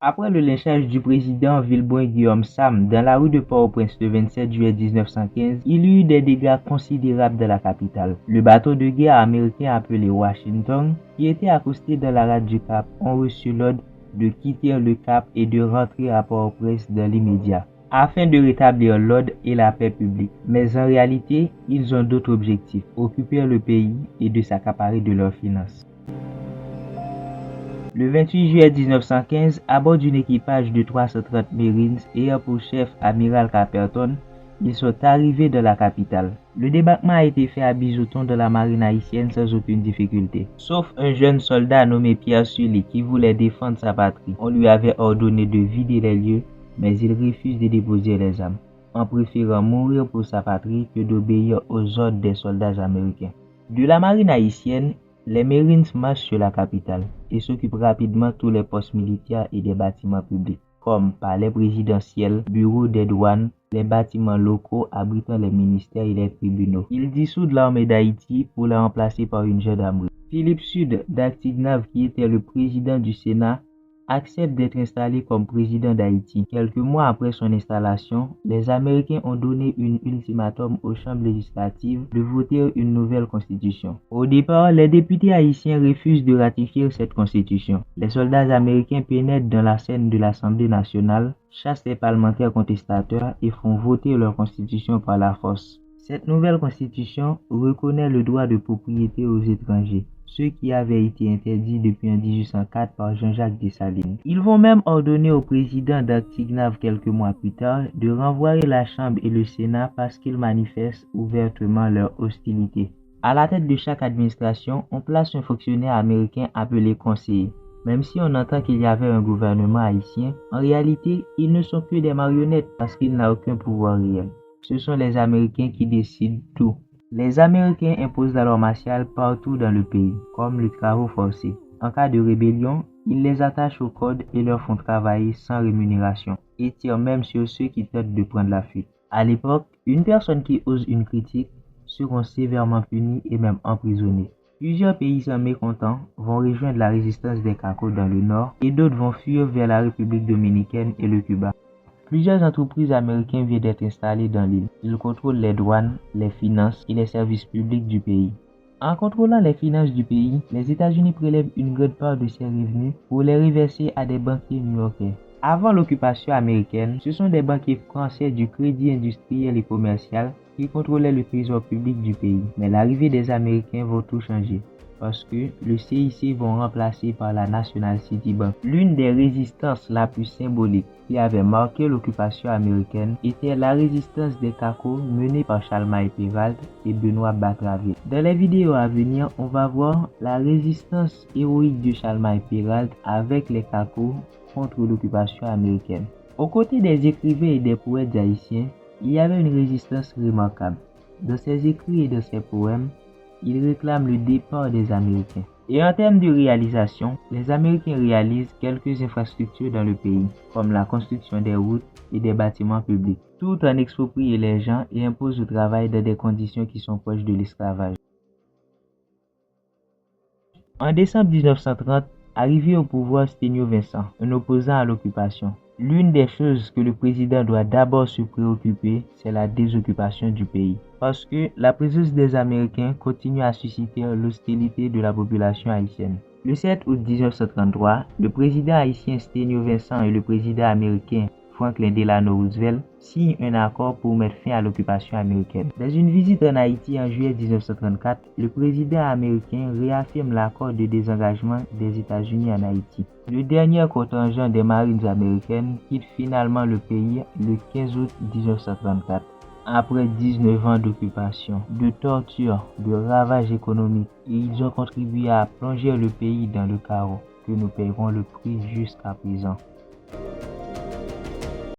Après le lynchage du président Villebrun Guillaume Sam dans la rue de Port-au-Prince le 27 juillet 1915, il y eut des dégâts considérables dans la capitale. Le bateau de guerre américain appelé Washington, qui était accosté dans la rade du Cap, ont reçu l'ordre de quitter le Cap et de rentrer à Port-au-Prince dans l'immédiat, afin de rétablir l'ordre et la paix publique. Mais en réalité, ils ont d'autres objectifs, occuper le pays et de s'accaparer de leurs finances. Le 28 juillet 1915, à bord d'un équipage de 330 Marines ayant pour chef Amiral Caperton, ils sont arrivés dans la capitale. Le débarquement a été fait à Bisouton de la marine haïtienne sans aucune difficulté. Sauf un jeune soldat nommé Pierre Sully qui voulait défendre sa patrie. On lui avait ordonné de vider les lieux, mais il refuse de déposer les armes, en préférant mourir pour sa patrie que d'obéir aux ordres des soldats américains. De la marine haïtienne, les Marines marchent sur la capitale et s'occupent rapidement tous les postes militaires et des bâtiments publics, comme palais présidentiel, bureaux des douanes, les bâtiments locaux abritant les ministères et les tribunaux. Ils dissoudent l'armée d'Haïti pour la remplacer par une gendarmerie. Philippe Sud d'Artignave, qui était le président du Sénat, accepte d'être installé comme président d'Haïti. Quelques mois après son installation, les Américains ont donné un ultimatum aux chambres législatives de voter une nouvelle constitution. Au départ, les députés haïtiens refusent de ratifier cette constitution. Les soldats américains pénètrent dans la scène de l'Assemblée nationale, chassent les parlementaires contestateurs et font voter leur constitution par la force. Cette nouvelle constitution reconnaît le droit de propriété aux étrangers, ce qui avait été interdit depuis 1804 par Jean-Jacques Dessalines. Ils vont même ordonner au président d'Artignave quelques mois plus tard de renvoyer la Chambre et le Sénat parce qu'ils manifestent ouvertement leur hostilité. À la tête de chaque administration, on place un fonctionnaire américain appelé conseiller. Même si on entend qu'il y avait un gouvernement haïtien, en réalité, ils ne sont que des marionnettes parce qu'ils n'ont aucun pouvoir réel. Ce sont les Américains qui décident tout. Les Américains imposent la loi martiale partout dans le pays, comme le travail forcé. En cas de rébellion, ils les attachent au code et leur font travailler sans rémunération, et tirent même sur ceux qui tentent de prendre la fuite. À l'époque, une personne qui ose une critique seront sévèrement punis et même emprisonnés. Plusieurs paysans mécontents vont rejoindre la résistance des Cacos dans le nord et d'autres vont fuir vers la République dominicaine et le Cuba. Plusieurs entreprises américaines viennent d'être installées dans l'île. Ils contrôlent les douanes, les finances et les services publics du pays. En contrôlant les finances du pays, les États-Unis prélèvent une grande part de ces revenus pour les reverser à des banquiers new-yorkais. Avant l'occupation américaine, ce sont des banquiers français du Crédit industriel et commercial qui contrôlaient le trésor public du pays. Mais l'arrivée des Américains va tout changer, parce que le CIC vont remplacer par la National City Bank. L'une des résistances la plus symbolique qui avait marqué l'occupation américaine était la résistance des Cacos menée par Charlemagne Péralte et Benoît Batraville. Dans les vidéos à venir, on va voir la résistance héroïque de Charlemagne Péralte avec les Cacos contre l'occupation américaine. Aux côtés des écrivains et des poètes haïtiens, il y avait une résistance remarquable. Dans ses écrits et dans ses poèmes, il réclame le départ des Américains. Et en termes de réalisation, les Américains réalisent quelques infrastructures dans le pays, comme la construction des routes et des bâtiments publics, tout en expropriant les gens et imposent le travail dans des conditions qui sont proches de l'esclavage. En décembre 1930, arrivé au pouvoir Sténio Vincent, un opposant à l'occupation. L'une des choses que le président doit d'abord se préoccuper, c'est la désoccupation du pays. Parce que la présence des Américains continue à susciter l'hostilité de la population haïtienne. Le 7 août 1933, le président haïtien Sténio Vincent et le président américain Franklin Delano Roosevelt signent un accord pour mettre fin à l'occupation américaine. Dans une visite en Haïti en juillet 1934, le président américain réaffirme l'accord de désengagement des États-Unis en Haïti. Le dernier contingent des marines américaines quitte finalement le pays le 15 août 1934. Après 19 ans d'occupation, de torture, de ravages économiques, et ils ont contribué à plonger le pays dans le chaos que nous paierons le prix jusqu'à présent.